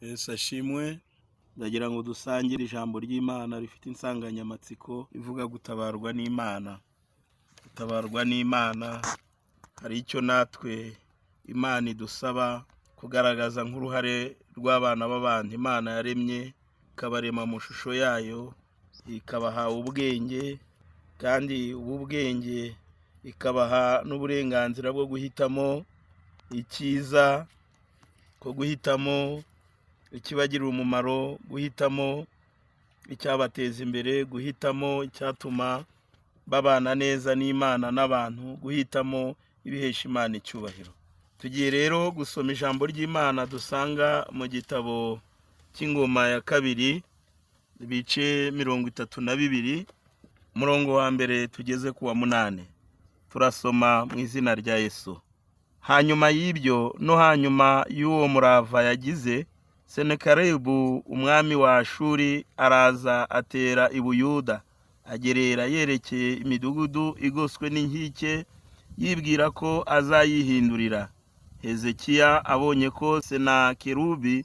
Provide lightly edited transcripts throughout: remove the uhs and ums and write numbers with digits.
Yesu ashimwe. Ndagira ngo dusangire ijambo ry'Imana rifite insanganyamatsiko ivuga gutabarwa n'Imana. Gutabarwa n'Imana, hari icyo natwe Imana idusaba kugaragaza nk'uruhare rw'abana b'abantu Imana yaremye, ikabarema mu shusho yayo, ikabaha ubwenge, kandi ubu bwenge ikabaha n'uburenganzira bwo guhitamo icyiza, ko guhitamo ikibagirira umumaro, guhitamo icyabateza imbere, guhitamo icyatuma babana neza n'Imana n'abantu, guhitamo ibihesha Imana icyubahiro. Tugiye rero gusoma ijambo ry'Imana dusanga mu gitabo cy'Ingoma ya kabiri, ibice 32, umurongo wa mbere tugeze ku wa 8. Turasoma mu izina rya Yesu. Hanyuma y'ibyo no hanyuma y'uwo murava yagize, Senakeribu umwami wa Ashuri araza atera i Buyuda, agerera yerekeye imidugudu igoswe n'inkike, yibwira ko azayihindurira. Hezekiya abonye ko Senakeribu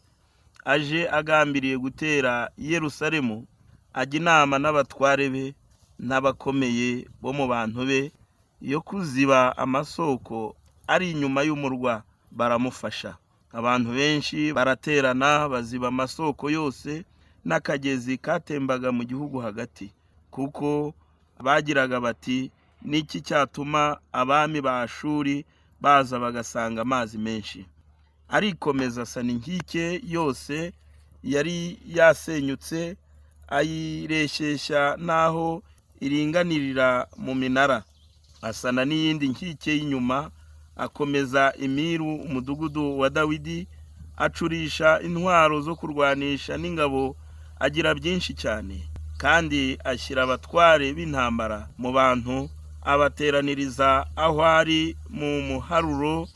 aje agambiriye gutera Yerusalemu, ajya inama n'abatware be n'abakomeye bo mu bantu be yo kuziba amasoko ari inyuma y'umurwa, baramufasha. Abantu benshi baraterana baziba amasoko yose n'akagezi katembaga mu gihugu hagati, kuko bagiraga bati, niki cyatuma abami ba Ashuri baza bagasanga amazi menshi? Arikomeza asana inkike yose yari yasenyutse, ayireshyeshya n'aho iringanirira mu minara. Asana n'iyindi nkike y'inyuma, akomeza imiru umudugudu wa Dawidi, acurisha intwaro zo kurwanisha n'ingabo, agira byinshi cyane. Kandi ashyira abatware b'intambara mu bantu, abateraniriza aho ari mu muharuro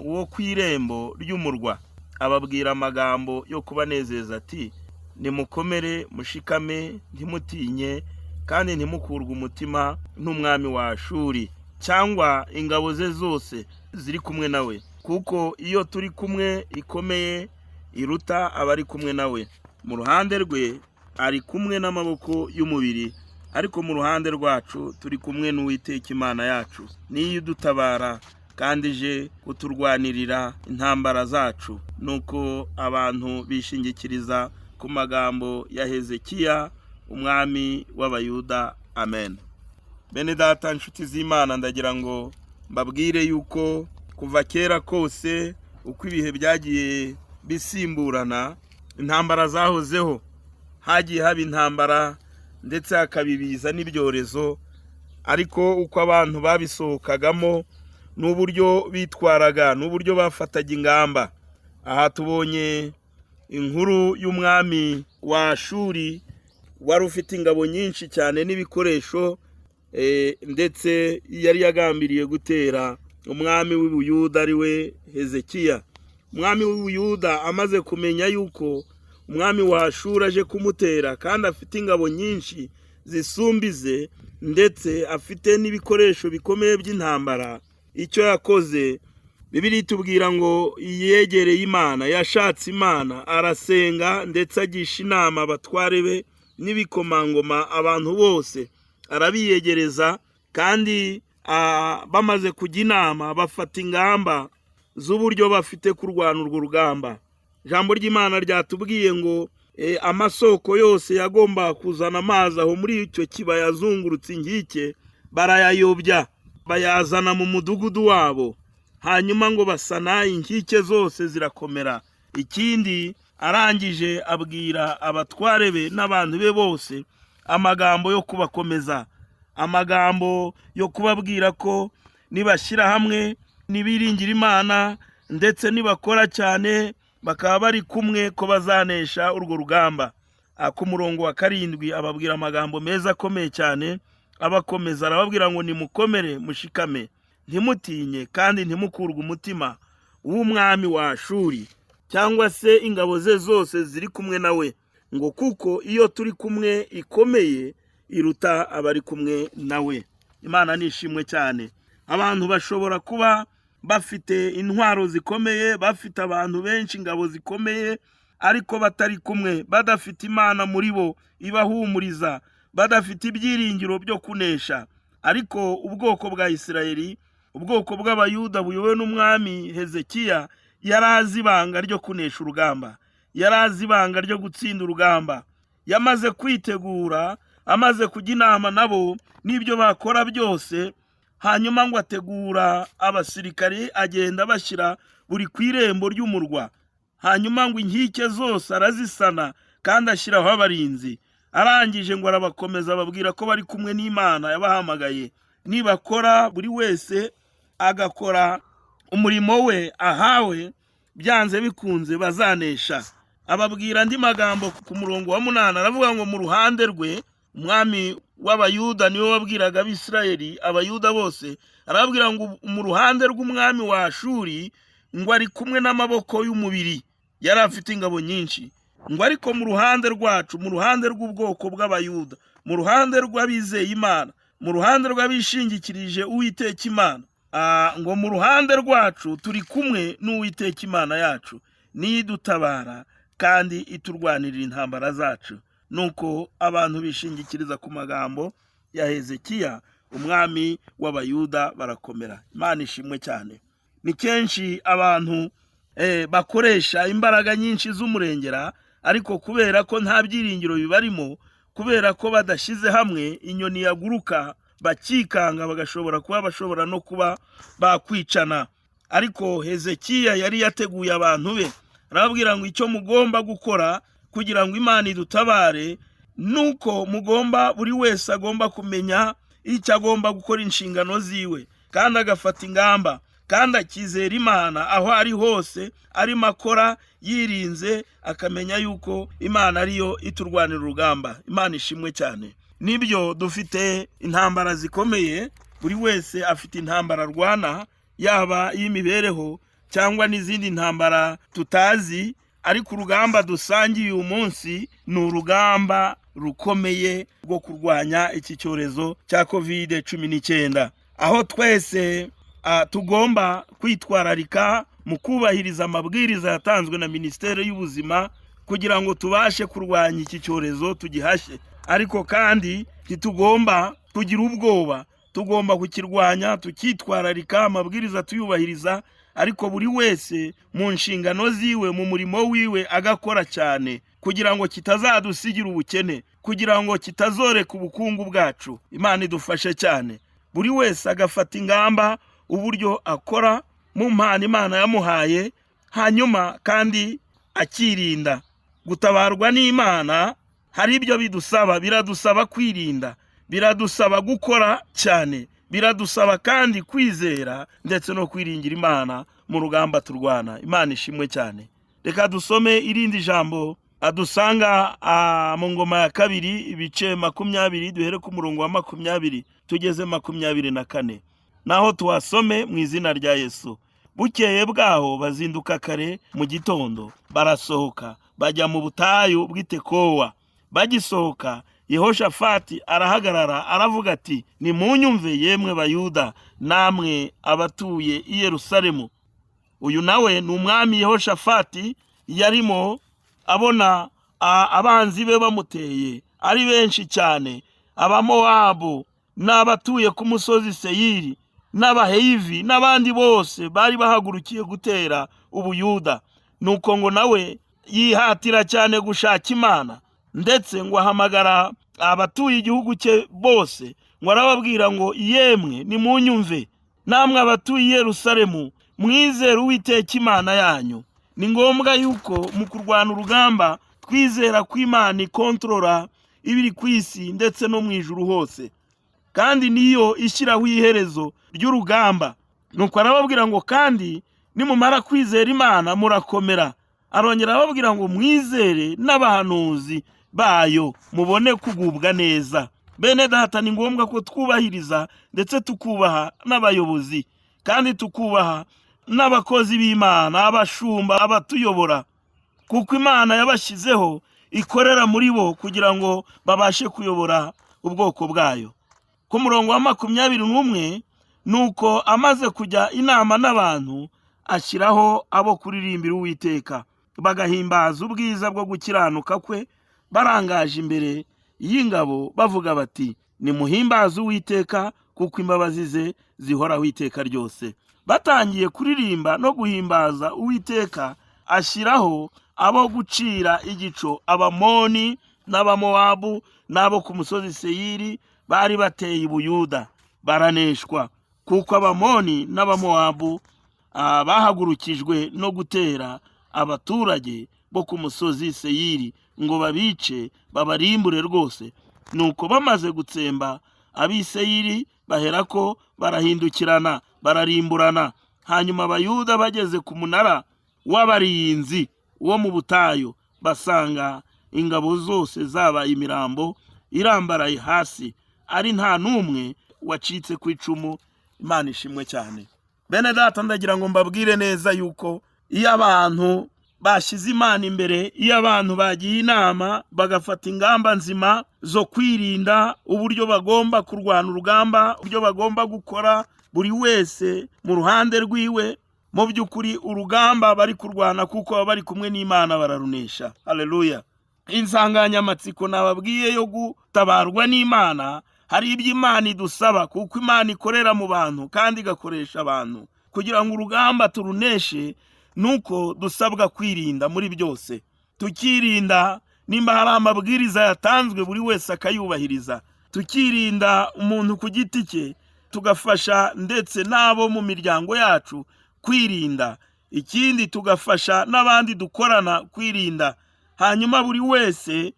wo ku irembo ry'umurwa. Ababwira amagambo yo kubanezeza ati, nimukomere mushikame, ntimutinye, kandi ntimukurwe umutima n'umwami wa Ashuri cyangwa ingabo ze zose ziri kumwe nawe, kuko iyo turi kumwe ikomeye iruta abari kumwe nawe. Mu ruhande rwe ari kumwe n'amaboko y'umubiri, ariko mu ruhande rwacu turi kumwe n'Uwiteka Imana yacu, niyo idutabara kandi ije kuturwanirira intambara zacu. Nuko abantu bishingikiriza ku magambo ya Hezekiya umwami w'Abayuda. Amen. Bene data, inshuti z'Imana, ndagira ngo mbabwire yuko kuva kera kose uko ibihe byagiye bisimburana, intambara zahozeho. Hagiye haba intambara ndetse hakabibiza n'ibyorezo, ariko uko abantu babisohokagamo n'uburyo bitwaraga n'uburyo bafataga ingamba. Aha tubonye inkuru y'umwami wa Ashuri wari ufite ingabo nyinshi cyane n'ibikoresho, ndetse yari yagambiriye gutera umwami w'i Buyuda ari we Hezekiya. Umwami w'i Buyuda amaze kumenya yuko umwami wa Ashuri aje kumutera kandi afite ingabo nyinshi zisumbize, ndetse afite n'ibikoresho bikomeye by'intambara, icyo yakoze, Bibiliya itubwira ngo yegereye Imana, yashatse Imana, arasenga, ndetse agisha inama abatware be n'ibikomangoma, abantu bose arabiyegereza. Kandi bamaze kujya inama, bafata ingamba z'uburyo bafite kurwana urwo rugamba. Ijambo ry'Imana ryatubwiye ngo amasoko yose yagomba kuzana amazi aho muri icyo kibaya azungurutse inkike, barayayobya bayazana mu mudugudu wabo, hanyuma ngo basana inkike zose zirakomera. Ikindi arangije abwira abatware be n'abantu be bose amagambo yo kubakomeza, amagambo yo kubabwira ko nibashyira hamwe, nibiringira Imana, ndetse nibakora cyane bakaba bari kumwe, ko bazanesha urwo rugamba. Ku murongo wa 7 ababwira amagambo meza akomeye cyane, abakomeza arababwira ngo nimukomere mushikame, ntimutinye, kandi ntimukurwe umutima w'umwami wa Ashuri cyangwa se ingabo ze zose ziri kumwe nawe, ngo kuko iyo turi kumwe ikomeye iruta abari kumwe nawe. Imana nishimwe cyane. Abantu bashobora kuba bafite intwaro zikomeye, bafite abantu benshi, ingabo zikomeye, ariko batari kumwe, badafite Imana muri bo ibahumuriza, badafite ibyiringiro byo kunesha. Ariko ubwoko bwa Isirayeli, ubwoko bw'abayuda buyobowe n'umwami Hezekiya, yari azi ibanga ryo kunesha urugamba, yari azi ibanga ryo gutsinda urugamba. Yamaze kwitegura, amaze kujya inama nabo n'ibyo bakora byose, hanyuma ngo ategura abasirikari, agenda bashyira buri ku irembo ry'umurwa. Hanyuma ngo inkike zose arazisana kandi ashyiraho abarinzi. Arangije ngo arabakomeza, ababwira ko bari kumwe n'Imana yabahamagaye, nibakora buri wese agakora umurimo we ahawe, byanze bikunze bazanesha. Ababwira andi magambo ku murongo wa 8, aravuga ngo mu ruhande rwe umwami w'abayuda niwe wabwiraga Abisirayeli, abayuda bose, arababwira ngo mu ruhande rw'umwami wa Ashuri ngo ari kumwe n'amaboko y'umubiri, yari afite ingabo nyinshi. Ngo ariko mu ruhande rwacu, mu ruhande rw'ubwoko bw'abayuda, mu ruhande rw'abizeye Imana, mu ruhande rw'abishingikirije Uwiteka Imana, ngo mu ruhande rwacu turi kumwe n'Uwiteka Imana yacu, nidutabara kandi iturwanirira intambara zacu. Nuko abantu bishingikiriza ku magambo ya Hezekiya umwami w'abayuda barakomera. Imana ishimwe cyane. Ni kenshi abantu bakoresha imbaraga nyinshi z'umurengera, ariko kubera ko nta byiringiro bibarimo, kubera ko badashyize hamwe, inyoni yaguruka bakikanga, bagashobora kuba bashobora no kuba bakwicana. Ariko Hezekiya yari yateguye abantu be, arababwira ngo icyo mugomba gukora kugira ngo Imana idutabare, nuko mugomba, buri wese agomba kumenya icyo agomba gukora, inshingano ziwe, kandi agafata ingamba, kandi akizera Imana aho ari hose arimo akora, yirinze, akamenya yuko Imana ariyo iturwanira urugamba. Imana ishimwe cyane. Nibyo dufite intambara zikomeye, buri wese afite intambara arwana, yaba y'imibereho cyangwa n'izindi ntambara tutazi, ariko urugamba dusangiye uyu munsi ni urugamba rukomeye rwo kurwanya iki cyorezo cya COVID-19, aho twese tugomba kwitwararika mu kubahiriza amabwiriza yatanzwe na Minisiteri y'Ubuzima kugira ngo tubashe kurwanya iki cyorezo, tugihashye. Ariko kandi ntitugomba kugira ubwoba, tugomba kukirwanya, tukitwararika, amabwiriza tuyubahiriza, ariko buri wese mu nshingano ziwe, mu murimo wiwe agakora cyane, kugira ngo kitazadusigira ubukene, kugira ngo kitazoreka ubukungu bwacu. Imana idufashe cyane. Buri wese agafata ingamba uburyo akora mu mpano Imana yamuhaye, hanyuma kandi akirinda. Gutabarwa n'Imana hari ibyo bidusaba, biradusaba kwirinda, biradusaba gukora cyane, biradusaba kandi kwizera ndetse no kwiringira Imana mu rugamba turwana. Imana ishimwe cyane. Reka dusome irindi jambo adusanga mu Ngoma ya 2 ibice 20, duhere ku murongo wa 20 tugeze 24. Naho tuhasome mu izina rya Yesu. Bukeye bwaho bazinduka kare mu gitondo, barasohoka bajya mu butayu bw'Itekowa. Bagisohoka, Yehoshafati arahagarara aravuga ati, nimunyumve yemwe Bayuda, namwe abatuye i Yerusalemu. Uyu nawe ni umwami Yehoshafati, yarimo abona abanzi be bamuteye ari benshi cyane, Abamowabu n'abatuye ku musozi Seyiri n'Abahevi n'abandi bose bari bahagurukiye gutera Ubuyuda. Nuko ngo nawe yihatira cyane gushaka Imana, ndetse ngo ahamagara abatuye igihugu cye bose, ngo arababwira ngo yemwe nimunyumve, namwe abatuye i Yerusalemu, mwizere Uwiteka Imana yanyu. Ni ngombwa yuko mu kurwana urugamba twizera ko Imana ikontorora ibiri ku isi ndetse no mu ijuru hose, kandi niyo ishyiraho iherezo ry'urugamba. Nuko arababwira ngo kandi nimumara kwizera Imana murakomera. Arongera arababwira ngo mwizere n'abahanuzi bayo mubone kugubwa neza. Bene data, ni ngombwa ko twubahiriza ndetse tukubaha n'abayobozi, kandi tukubaha n'abakozi b'Imana, abashumba, abatuyobora, kuko Imana yabashyizeho ikorera muri bo kugira ngo babashe kuyobora ubwoko bwayo. Ku murongo wa 21, nuko amaze kujya inama n'abantu, ashyiraho abo kuririmbira Uwiteka. bagahimbaza ubwiza bwo gukiranuka kwe, barangaje imbere y'ingabo bavuga bati, nimuhimbaze Uwiteka, kuko imbabazi ze zihoraho iteka ryose. Batangiye kuririmba no guhimbaza Uwiteka, ashyiraho abo gucira igico Abamoni n'Abamowabu n'abo ku musozi Seyiri bari bateye i Buyuda, baraneshwa, kuko Abamoni n'Abamowabu bahagurukijwe no gutera abaturage bo ku musozi Seyiri ngo babice babarimbure rwose. Nuko bamaze gutsemba ab'i Seyiri, baherako barahindukirana bararimburana. Hanyuma Abayuda bageze ku munara w'abarinzi wo mu butayu, basanga ingabo zose zabaye imirambo irambaraye hasi, ari nta n'umwe wacitse ku icumu. Imana ishimwe cyane. Bene data, ndagira ngo mbabwire neza yuko iyo abantu bashyize Imana imbere, iyo abantu bagiye inama bagafata ingamba nzima zo kwirinda uburyo bagomba kurwana urugamba, uburyo bagomba gukora, buri wese mu ruhande rwiwe, mu by'ukuri urugamba bari kurwana kuko baba bari kumwe n'Imana bararunesha. Haleluya. Insanganyamatsiko nababwiye yo gutabarwa n'Imana, hari ibyo Imana idusaba, kuko Imana ikorera mu bantu kandi igakoresha abantu kugira ngo urugamba turuneshe. Nuko dusabwa kwirinda muri byose, tukirinda nimba hari amabwiriza yatanzwe buri wese akayubahiriza, tukirinda umuntu ku giti cye, tugafasha ndetse n'abo mu miryango yacu kwirinda. Ikindi tugafasha n'abandi dukorana kwirinda. Hanyuma buri wese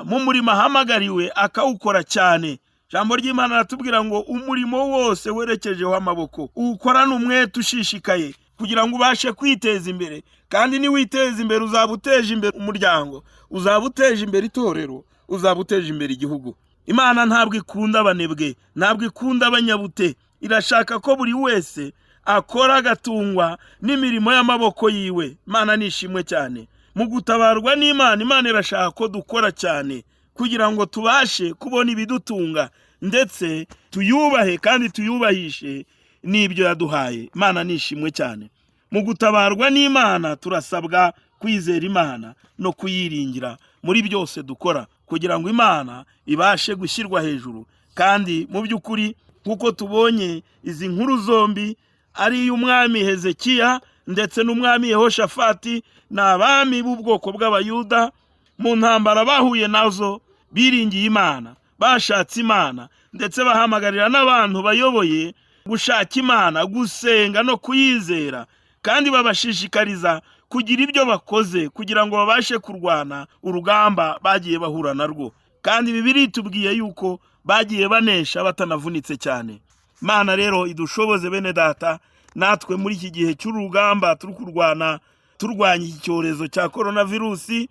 mu murimo ahamagariwe akawukora cyane. Ijambo ry'Imana ratubwira ngo umurimo wose werekejeho amaboko uwukorane umwete ushishikaye, kugira ngo ubashe kwiteza imbere. Kandi niwiteza imbere uzaba uteje imbere umuryango, uzaba uteje imbere itorero, uzaba uteje imbere igihugu. Imana ntabwo ikunda abanebwe, ntabwo ikunda abanyabute. Irashaka ko buri wese akora agatungwa n'imirimo y'amaboko yiwe. Imana nishimwe cyane. Mu gutabarwa n'Imana, Imana irashaka ko dukora cyane kugira ngo tubashe kubona ibidutunga, ndetse tuyubahe kandi tuyubahishe n'ibyo yaduhaye. Imana nishimwe cyane. Mu gutabarwa n'Imana turasabwa kwizera Imana no kuyiringira muri byose dukora, kugira ngo Imana ibashe gushyirwa hejuru. Kandi mu by'ukuri kuko tubonye izi nkuru zombi, ari iy'umwami Hezekiya ndetse n'umwami Yehoshafati, n'abami b'ubwoko bw'Abayuda, mu ntambara bahuye nazo biringiye Imana, bashatse Imana, ndetse bahamagarira n'abantu bayoboye gushaka Imana, gusenga no kuyizera, kandi babashishikariza kugira ibyo bakoze kugira ngo babashe kurwana urugamba bagiye bahura narwo. Kandi Bibiliya itubwiye yuko bagiye banesha batanavunitse cyane. Imana rero idushoboze bene data, natwe muri iki gihe cy'urugamba turi kurwana turwanya iki cyorezo cya coronavirusi,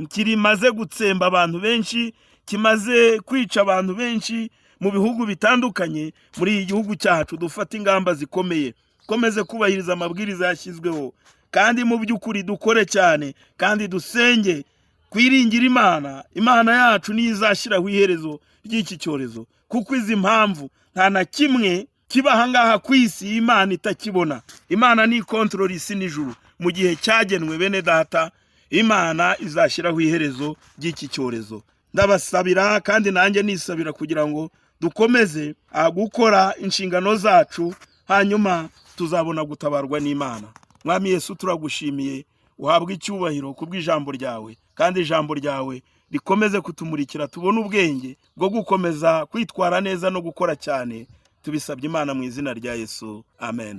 kimaze gutsemba abantu benshi, kimaze kwica abantu benshi mu bihugu bitandukanye. Muri iki gihugu cyacu dufata ingamba zikomeye, komeze kubahiriza amabwiriza yashyizweho, kandi mu by'ukuri dukore cyane kandi dusenge, kwiringira Imana. Imana yacu niyo izashyiraho iherezo ry'iki cyorezo, kuko izi mpamvu nta na kimwe kiba ahangaha ku isi Imana itakibona. Imana ni kontrol isi n'ijuru. Mu gihe cyagenwe bene data, Imana izashyiraho iherezo ry'iki cyorezo. Ndabasabira kandi nanjye nisabira kugira ngo dukomeze gukora inshingano zacu, hanyuma tuzabona gutabarwa n'Imana. Mwami Yesu, turagushimiye, uhabwe icyubahiro kubw'ijambo ryawe, kandi ijambo ryawe rikomeze kutumurikira, tubone ubwenge bwo gukomeza kwitwara neza no gukora cyane. Tubisabye Imana mu izina rya Yesu, amen.